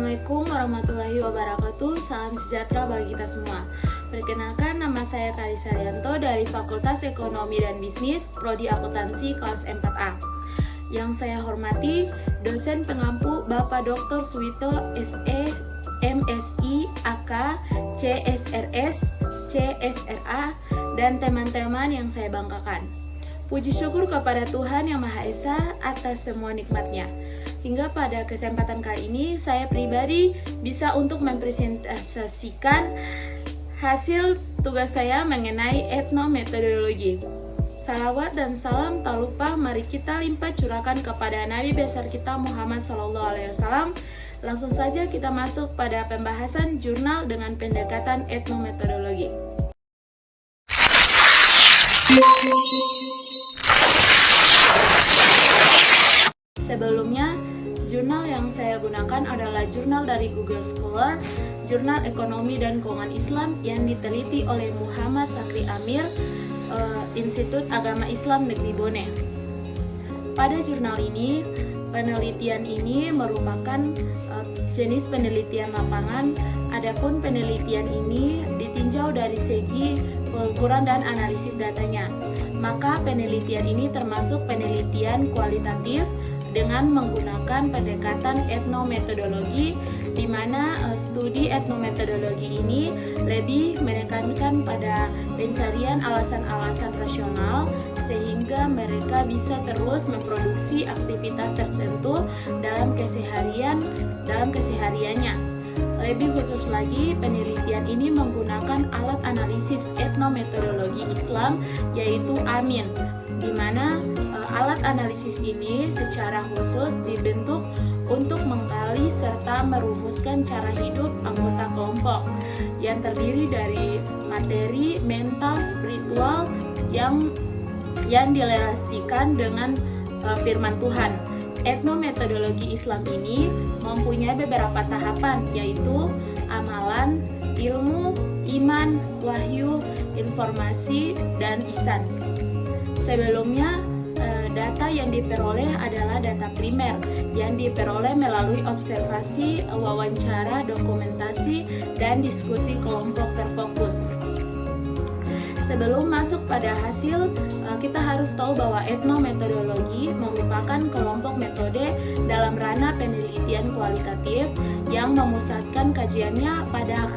Assalamualaikum warahmatullahi wabarakatuh. Salam sejahtera bagi kita semua. Perkenalkan, nama saya Karisa Rianto dari Fakultas Ekonomi dan Bisnis, Prodi Akuntansi kelas 4A. Yang saya hormati, dosen pengampu Bapak Dr. Suwito SE, MSI, AK, CSRS, CSRA, dan teman-teman yang saya banggakan. Puji syukur kepada Tuhan Yang Maha Esa atas semua nikmatnya. Hingga pada kesempatan kali ini, saya pribadi bisa untuk mempresentasikan hasil tugas saya mengenai etnometodologi. Salawat dan salam tak lupa mari kita limpah curahkan kepada Nabi besar kita Muhammad SAW. Langsung saja kita masuk pada pembahasan jurnal dengan pendekatan etnometodologi. Sebelumnya, jurnal yang saya gunakan adalah jurnal dari Google Scholar, Jurnal Ekonomi dan Keuangan Islam yang diteliti oleh Muhammad Sakri Amir, Institut Agama Islam Negeri Bone. Pada jurnal ini, penelitian ini merupakan jenis penelitian lapangan, adapun penelitian ini ditinjau dari segi pengukuran dan analisis datanya. Maka penelitian ini termasuk penelitian kualitatif dengan menggunakan pendekatan etnometodologi, di mana studi etnometodologi ini lebih menekankan pada pencarian alasan-alasan rasional sehingga mereka bisa terus memproduksi aktivitas tertentu dalam kesehariannya. Lebih khusus lagi, penelitian ini menggunakan alat analisis etnometodologi Islam yaitu AMIN, di mana alat analisis ini secara khusus dibentuk untuk menggali serta merumuskan cara hidup anggota kelompok yang terdiri dari materi, mental, spiritual yang direlasasikan dengan firman Tuhan. Etnometodologi Islam ini mempunyai beberapa tahapan, yaitu amalan, ilmu, iman, wahyu, informasi, dan ihsan. Sebelumnya, data yang diperoleh adalah data primer yang diperoleh melalui observasi, wawancara, dokumentasi, dan diskusi kelompok terfokus. Sebelum masuk pada hasil, kita harus tahu bahwa etnometodologi merupakan kelompok metode dalam ranah penelitian kualitatif yang memusatkan kajiannya pada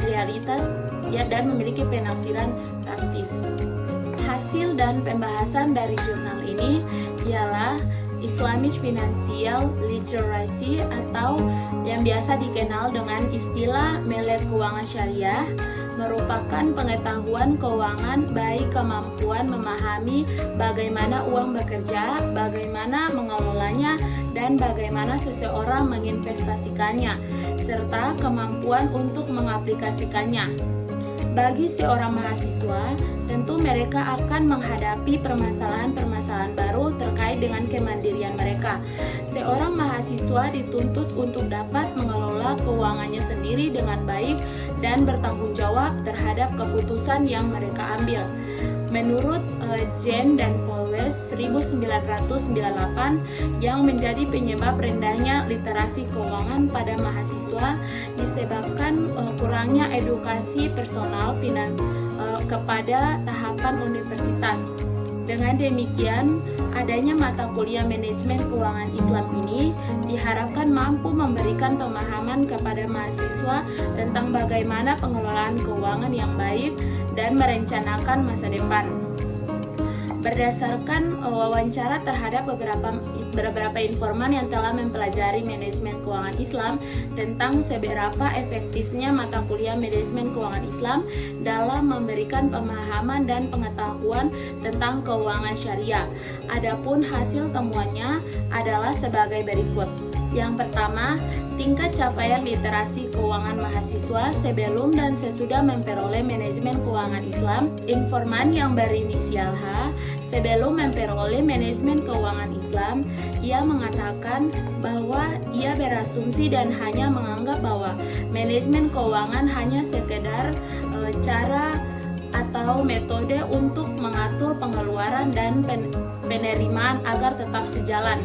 realitas dan memiliki penafsiran praktis. Hasil dan pembahasan dari jurnal ini ialah Islamic Financial Literacy atau yang biasa dikenal dengan istilah melek keuangan syariah, merupakan pengetahuan keuangan baik kemampuan memahami bagaimana uang bekerja, bagaimana mengelolanya, dan bagaimana seseorang menginvestasikannya, serta kemampuan untuk mengaplikasikannya. Bagi seorang mahasiswa, tentu mereka akan menghadapi permasalahan-permasalahan baru terkait dengan kemandirian mereka. Seorang mahasiswa dituntut untuk dapat mengelola keuangannya sendiri dengan baik dan bertanggung jawab terhadap keputusan yang mereka ambil. Menurut Jen dan Volves 1998, yang menjadi penyebab rendahnya literasi keuangan pada mahasiswa disebabkan kurangnya edukasi personal kepada tahapan universitas. Dengan demikian, adanya mata kuliah manajemen keuangan Islam ini diharapkan mampu memberikan pemahaman kepada mahasiswa tentang bagaimana pengelolaan keuangan yang baik dan merencanakan masa depan. Berdasarkan wawancara terhadap beberapa informan yang telah mempelajari manajemen keuangan Islam tentang seberapa efektifnya mata kuliah manajemen keuangan Islam dalam memberikan pemahaman dan pengetahuan tentang keuangan syariah. Adapun hasil temuannya adalah sebagai berikut. Yang pertama, tingkat capaian literasi keuangan mahasiswa sebelum dan sesudah memperoleh manajemen keuangan Islam. Informan yang berinisial H, sebelum memperoleh manajemen keuangan Islam, ia mengatakan bahwa ia berasumsi dan hanya menganggap bahwa manajemen keuangan hanya sekedar cara atau metode untuk mengatur pengeluaran dan penerimaan agar tetap sejalan.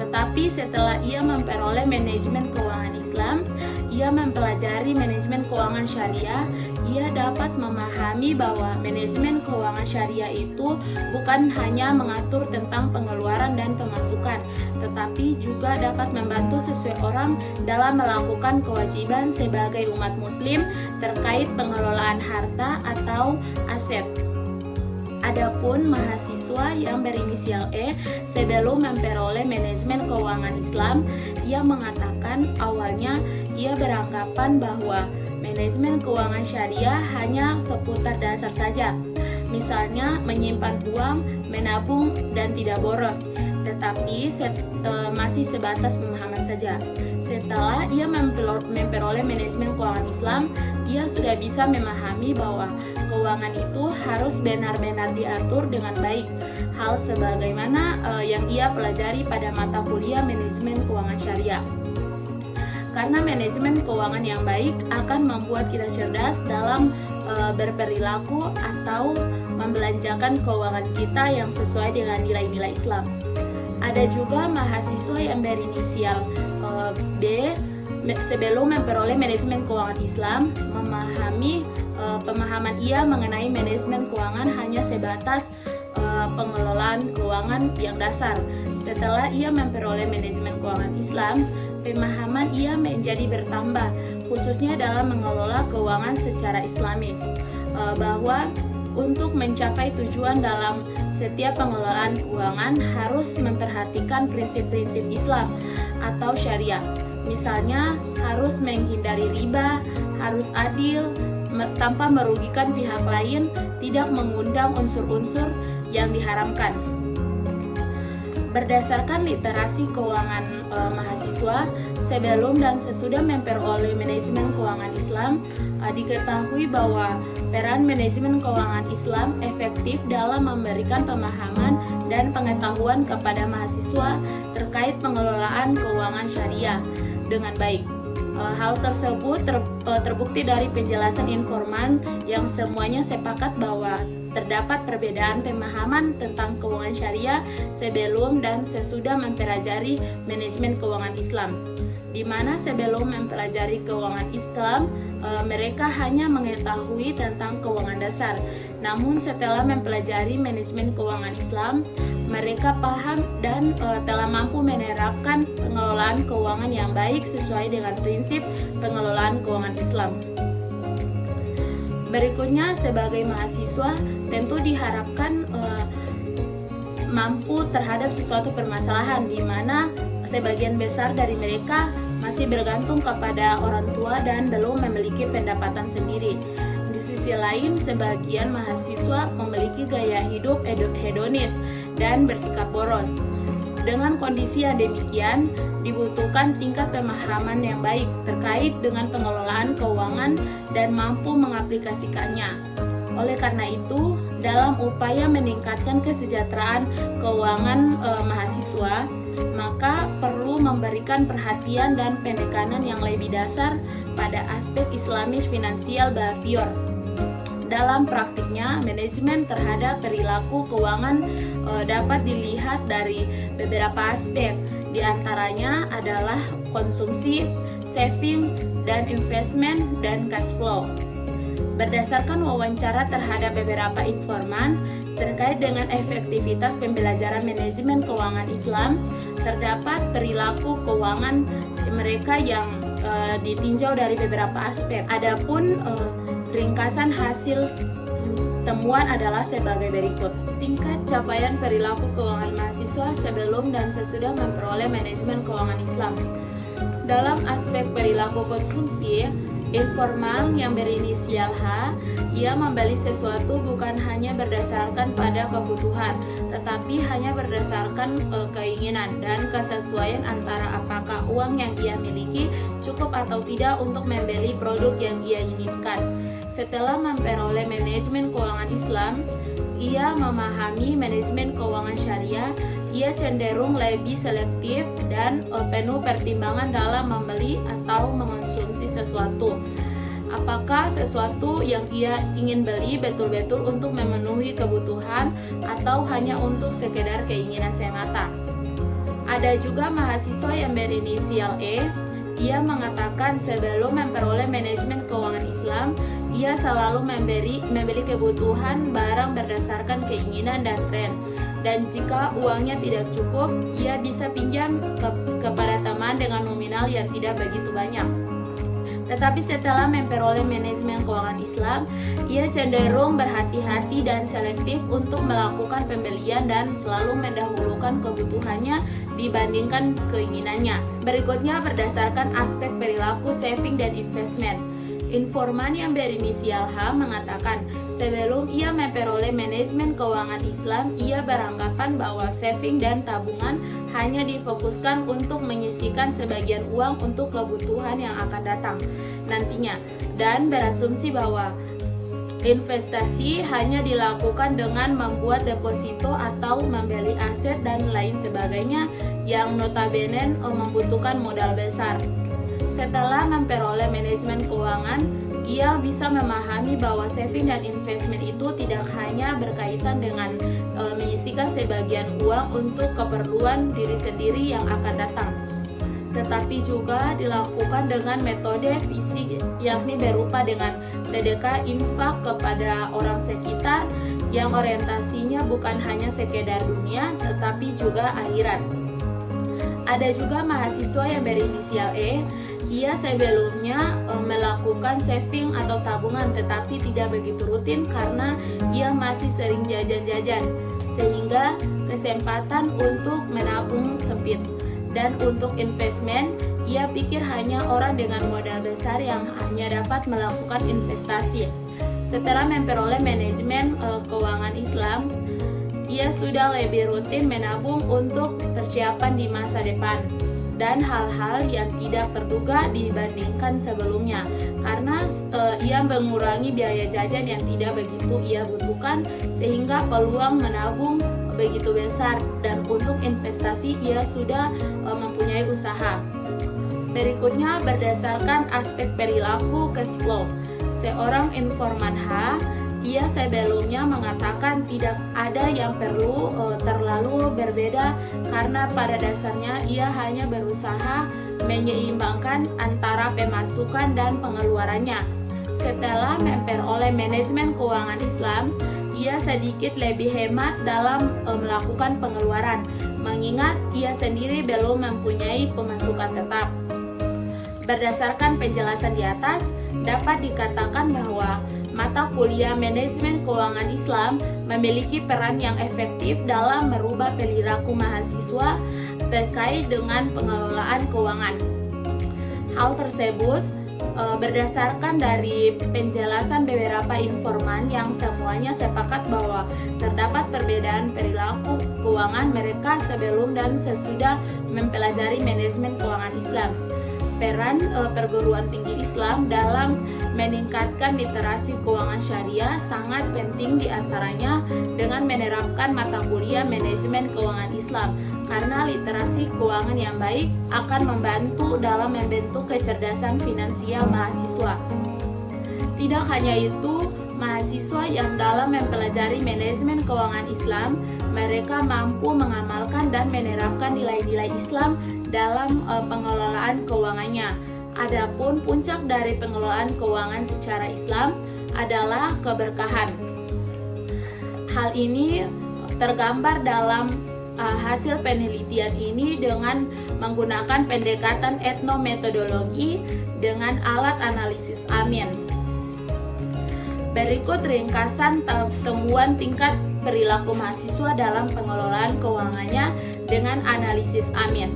Tetapi setelah ia memperoleh manajemen keuangan Islam, ia mempelajari manajemen keuangan syariah, ia dapat memahami bahwa manajemen keuangan syariah itu bukan hanya mengatur tentang pengeluaran dan pemasukan, tetapi juga dapat membantu seseorang dalam melakukan kewajiban sebagai umat muslim terkait pengelolaan harta atau aset. Adapun mahasiswa yang berinisial E sebelum memperoleh manajemen keuangan Islam, ia mengatakan awalnya ia beranggapan bahwa manajemen keuangan syariah hanya seputar dasar saja, misalnya menyimpan uang, menabung, dan tidak boros, tetapi masih sebatas pemahaman saja. Setelah ia memperoleh manajemen keuangan Islam, ia sudah bisa memahami bahwa keuangan itu harus benar-benar diatur dengan baik, hal sebagaimana yang ia pelajari pada mata kuliah manajemen keuangan syariah. Karena manajemen keuangan yang baik akan membuat kita cerdas dalam berperilaku atau membelanjakan keuangan kita yang sesuai dengan nilai-nilai Islam. Ada juga mahasiswa yang berinisial B sebelum memperoleh manajemen keuangan Islam, pemahaman ia mengenai manajemen keuangan hanya sebatas pengelolaan keuangan yang dasar. Setelah ia memperoleh manajemen keuangan Islam, pemahaman ia menjadi bertambah, khususnya dalam mengelola keuangan secara Islami, bahwa untuk mencapai tujuan dalam setiap pengelolaan keuangan harus memperhatikan prinsip-prinsip Islam atau syariah. Misalnya harus menghindari riba, harus adil, tanpa merugikan pihak lain, tidak mengundang unsur-unsur yang diharamkan. Berdasarkan literasi keuangan mahasiswa sebelum dan sesudah memperoleh manajemen keuangan Islam, diketahui bahwa peran manajemen keuangan Islam efektif dalam memberikan pemahaman dan pengetahuan kepada mahasiswa terkait pengelolaan keuangan syariah dengan baik. Hal tersebut terbukti dari penjelasan informan yang semuanya sepakat bahwa terdapat perbedaan pemahaman tentang keuangan syariah sebelum dan sesudah mempelajari manajemen keuangan Islam, di mana sebelum mempelajari keuangan Islam, mereka hanya mengetahui tentang keuangan dasar. Namun setelah mempelajari manajemen keuangan Islam, mereka paham dan telah mampu menerapkan pengelolaan keuangan yang baik sesuai dengan prinsip pengelolaan keuangan Islam. Berikutnya, sebagai mahasiswa tentu diharapkan mampu terhadap sesuatu permasalahan di mana sebagian besar dari mereka masih bergantung kepada orang tua dan belum memiliki pendapatan sendiri. Di sisi lain, sebagian mahasiswa memiliki gaya hidup hedonis dan bersikap boros. Dengan kondisi yang demikian, dibutuhkan tingkat pemahaman yang baik terkait dengan pengelolaan keuangan dan mampu mengaplikasikannya. Oleh karena itu, dalam upaya meningkatkan kesejahteraan keuangan mahasiswa, maka perlu memberikan perhatian dan penekanan yang lebih dasar pada aspek Islamis finansial behavior. Dalam praktiknya, manajemen terhadap perilaku keuangan dapat dilihat dari beberapa aspek. Di antaranya adalah konsumsi, saving, dan investment, dan cash flow. Berdasarkan wawancara terhadap beberapa informan terkait dengan efektivitas pembelajaran manajemen keuangan Islam, terdapat perilaku keuangan mereka yang ditinjau dari beberapa aspek. Adapun ringkasan hasil temuan adalah sebagai berikut. Tingkat capaian perilaku keuangan mahasiswa sebelum dan sesudah memperoleh manajemen keuangan Islam. Dalam aspek perilaku konsumsi, informal yang berinisial H, ia membeli sesuatu bukan hanya berdasarkan pada kebutuhan, tetapi hanya berdasarkan keinginan dan kesesuaian antara apakah uang yang ia miliki cukup atau tidak untuk membeli produk yang ia inginkan. Setelah memperoleh manajemen keuangan Islam, ia memahami manajemen keuangan syariah, ia cenderung lebih selektif dan penuh pertimbangan dalam membeli atau mengonsumsi sesuatu. Apakah sesuatu yang ia ingin beli betul-betul untuk memenuhi kebutuhan atau hanya untuk sekedar keinginan semata? Ada juga mahasiswa yang berinisial E. Ia mengatakan sebelum memperoleh manajemen keuangan Islam, ia selalu membeli kebutuhan barang berdasarkan keinginan dan tren. Dan jika uangnya tidak cukup, ia bisa pinjam kepada teman dengan nominal yang tidak begitu banyak. Tetapi setelah memperoleh manajemen keuangan Islam, ia cenderung berhati-hati dan selektif untuk melakukan pembelian dan selalu mendahulukan kebutuhannya dibandingkan keinginannya. Berikutnya berdasarkan aspek perilaku saving dan investment. Informan yang berinisial H mengatakan, sebelum ia memperoleh manajemen keuangan Islam, ia beranggapan bahwa saving dan tabungan hanya difokuskan untuk menyisihkan sebagian uang untuk kebutuhan yang akan datang nantinya, dan berasumsi bahwa investasi hanya dilakukan dengan membuat deposito atau membeli aset dan lain sebagainya yang notabene membutuhkan modal besar. Setelah memperoleh manajemen keuangan, ia bisa memahami bahwa saving dan investment itu tidak hanya berkaitan dengan menyisihkan sebagian uang untuk keperluan diri sendiri yang akan datang, tetapi juga dilakukan dengan metode fisik, yakni berupa dengan sedekah, infak kepada orang sekitar yang orientasinya bukan hanya sekedar dunia tetapi juga akhirat. Ada juga mahasiswa yang berinisial E. Ia sebelumnya melakukan saving atau tabungan tetapi tidak begitu rutin karena ia masih sering jajan-jajan, sehingga kesempatan untuk menabung sempit. Dan untuk investment, ia pikir hanya orang dengan modal besar yang hanya dapat melakukan investasi. Setelah memperoleh manajemen keuangan Islam, ia sudah lebih rutin menabung untuk persiapan di masa depan dan hal-hal yang tidak terduga dibandingkan sebelumnya, karena ia mengurangi biaya jajan yang tidak begitu ia butuhkan, sehingga peluang menabung begitu besar, dan untuk investasi ia sudah mempunyai usaha. Berikutnya berdasarkan aspek perilaku cash flow. Seorang informan H, ia sebelumnya mengatakan tidak ada yang perlu terlalu berbeda karena pada dasarnya ia hanya berusaha menyeimbangkan antara pemasukan dan pengeluarannya. Setelah memperoleh manajemen keuangan Islam, ia sedikit lebih hemat dalam melakukan pengeluaran, mengingat ia sendiri belum mempunyai pemasukan tetap. Berdasarkan penjelasan di atas, dapat dikatakan bahwa mata kuliah manajemen keuangan Islam memiliki peran yang efektif dalam merubah perilaku mahasiswa terkait dengan pengelolaan keuangan. Hal tersebut berdasarkan dari penjelasan beberapa informan yang semuanya sepakat bahwa terdapat perbedaan perilaku keuangan mereka sebelum dan sesudah mempelajari manajemen keuangan Islam. Peran perguruan tinggi Islam dalam meningkatkan literasi keuangan syariah sangat penting, diantaranya dengan menerapkan mata kuliah manajemen keuangan Islam, karena literasi keuangan yang baik akan membantu dalam membentuk kecerdasan finansial mahasiswa. Tidak hanya itu, mahasiswa yang dalam mempelajari manajemen keuangan Islam, mereka mampu mengamalkan dan menerapkan nilai-nilai Islam dalam pengelolaan keuangannya. Adapun puncak dari pengelolaan keuangan secara Islam adalah keberkahan. Hal ini tergambar dalam hasil penelitian ini dengan menggunakan pendekatan etnometodologi dengan alat analisis Amin. Berikut ringkasan temuan tingkat perilaku mahasiswa dalam pengelolaan keuangannya dengan analisis Amin.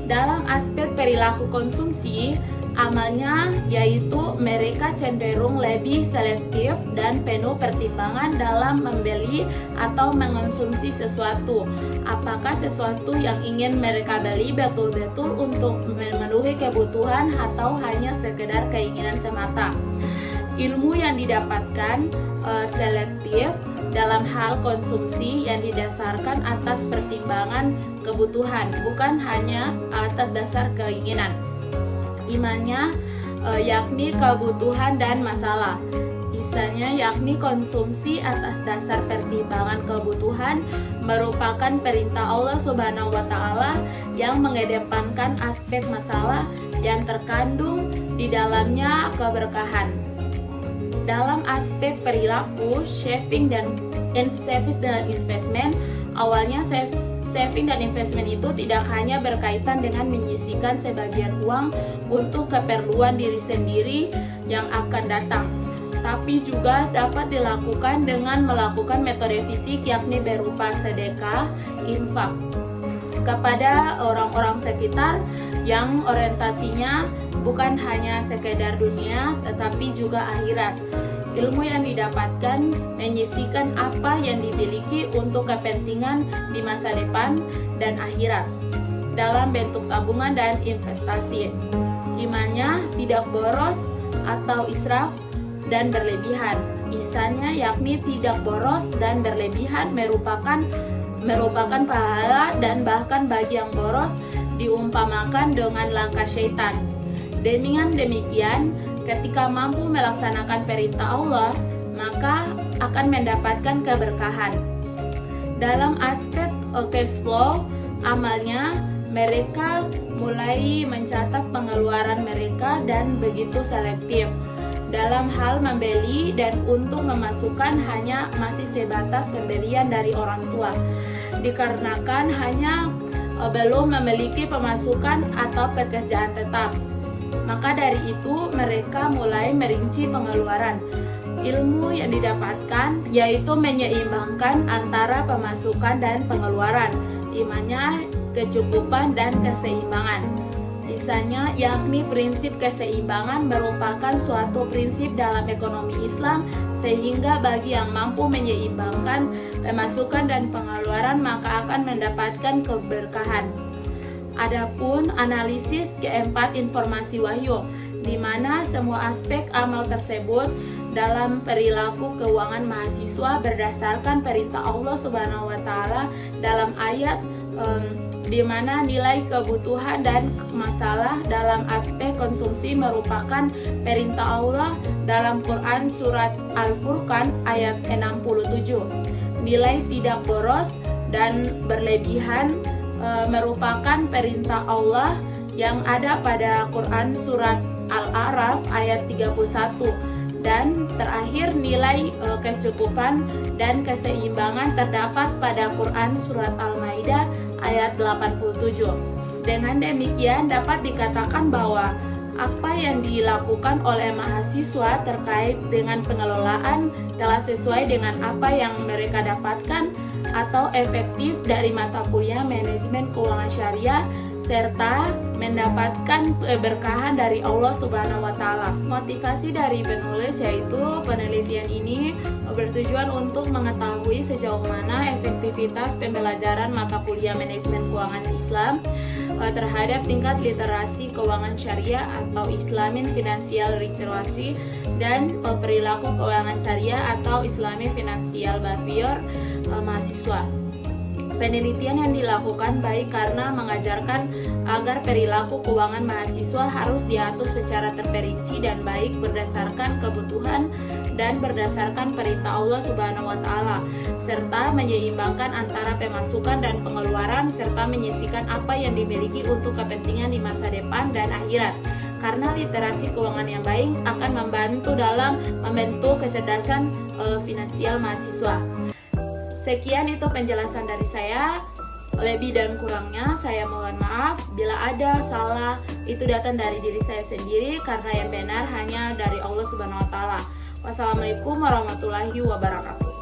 Dalam aspek perilaku konsumsi, amalnya yaitu mereka cenderung lebih selektif dan penuh pertimbangan dalam membeli atau mengonsumsi sesuatu. Apakah sesuatu yang ingin mereka beli betul-betul untuk memenuhi kebutuhan atau hanya sekedar keinginan semata? Ilmu yang didapatkan selektif dalam hal konsumsi yang didasarkan atas pertimbangan kebutuhan, bukan hanya atas dasar keinginan. Imannya yakni kebutuhan dan masalah. Misalnya yakni konsumsi atas dasar pertimbangan kebutuhan merupakan perintah Allah Subhanahu wa taala yang mengedepankan aspek masalah yang terkandung di dalamnya keberkahan. Dalam aspek perilaku, saving dan investment, awalnya saving dan investment itu tidak hanya berkaitan dengan menyisihkan sebagian uang untuk keperluan diri sendiri yang akan datang, tapi juga dapat dilakukan dengan melakukan metode fisik yakni berupa sedekah, infak kepada orang-orang sekitar yang orientasinya bukan hanya sekedar dunia tetapi juga akhirat. Ilmu yang didapatkan menyisihkan apa yang dimiliki untuk kepentingan di masa depan dan akhirat dalam bentuk tabungan dan investasi. Imannya tidak boros atau israf dan berlebihan. Ihsannya yakni tidak boros dan berlebihan merupakan pahala, dan bahkan bagi yang boros diumpamakan dengan langkah syaitan. Dengan demikian, ketika mampu melaksanakan perintah Allah, maka akan mendapatkan keberkahan. Dalam aspek cash flow, amalnya mereka mulai mencatat pengeluaran mereka dan begitu selektif dalam hal membeli, dan untuk memasukkan hanya masih sebatas pembelian dari orang tua, dikarenakan hanya belum memiliki pemasukan atau pekerjaan tetap. Maka dari itu mereka mulai merinci pengeluaran. Ilmu yang didapatkan yaitu menyeimbangkan antara pemasukan dan pengeluaran, imannya kecukupan dan keseimbangan. Misalnya yakni prinsip keseimbangan merupakan suatu prinsip dalam ekonomi Islam, sehingga bagi yang mampu menyeimbangkan pemasukan dan pengeluaran maka akan mendapatkan keberkahan. Adapun analisis keempat informasi wahyu, di mana semua aspek amal tersebut dalam perilaku keuangan mahasiswa berdasarkan perintah Allah Subhanahu wa taala dalam ayat di mana nilai kebutuhan dan masalah dalam aspek konsumsi merupakan perintah Allah dalam Quran surat Al-Furqan ayat 67. Nilai tidak boros dan berlebihan merupakan perintah Allah yang ada pada Quran surat Al-A'raf ayat 31, dan terakhir nilai kecukupan dan keseimbangan terdapat pada Quran surat Al-Maidah ayat 87. Dengan demikian dapat dikatakan bahwa apa yang dilakukan oleh mahasiswa terkait dengan pengelolaan telah sesuai dengan apa yang mereka dapatkan atau efektif dari mata kuliah manajemen keuangan syariah, serta mendapatkan keberkahan dari Allah Subhanahu wa taala. Motivasi dari penulis yaitu penelitian ini bertujuan untuk mengetahui sejauh mana efektivitas pembelajaran mata kuliah manajemen keuangan Islam terhadap tingkat literasi keuangan syariah atau Islamic Financial Literacy dan perilaku keuangan syariah atau Islamic Financial Behavior mahasiswa. Penelitian yang dilakukan baik karena mengajarkan agar perilaku keuangan mahasiswa harus diatur secara terperinci dan baik berdasarkan kebutuhan dan berdasarkan perintah Allah Subhanahu wa taala, serta menyeimbangkan antara pemasukan dan pengeluaran, serta menyisihkan apa yang dimiliki untuk kepentingan di masa depan dan akhirat. Karena literasi keuangan yang baik akan membantu dalam membentuk kecerdasan finansial mahasiswa. Sekian itu penjelasan dari saya. Lebih dan kurangnya saya mohon maaf. Bila ada salah, itu datang dari diri saya sendiri, karena yang benar hanya dari Allah Subhanahu wa taala. Wassalamualaikum warahmatullahi wabarakatuh.